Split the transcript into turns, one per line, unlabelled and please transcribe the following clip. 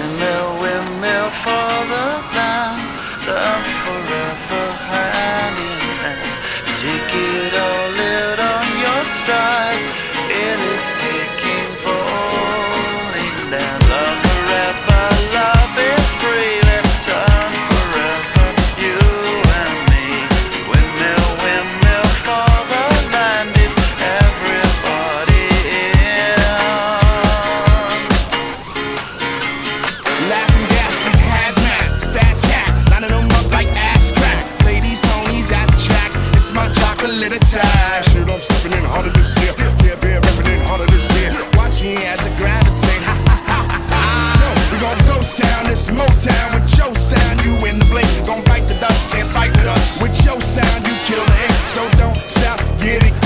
Windmill, windmill for the land, love forever hand in hand. Take it all, live on your stride. It is taking, falling down. Love forever, love is free. Let's turn forever, you and me. Windmill, windmill for the land. It's everybody in.
Laughing gas, these hazmats, fast cat, lining them up like ass crack. Ladies, ponies at the track, it's my chocolate attack. Shit, I'm stepping in harder this year. Yeah, beer repping in harder this year. Watch me as I gravitate. Ha ha ha ha ha. Yo, we gon' ghost town, this Motown with your sound. You in the blink, gon' bite the dust, can't fight with us. With your sound, you kill the ink, so don't stop, get it.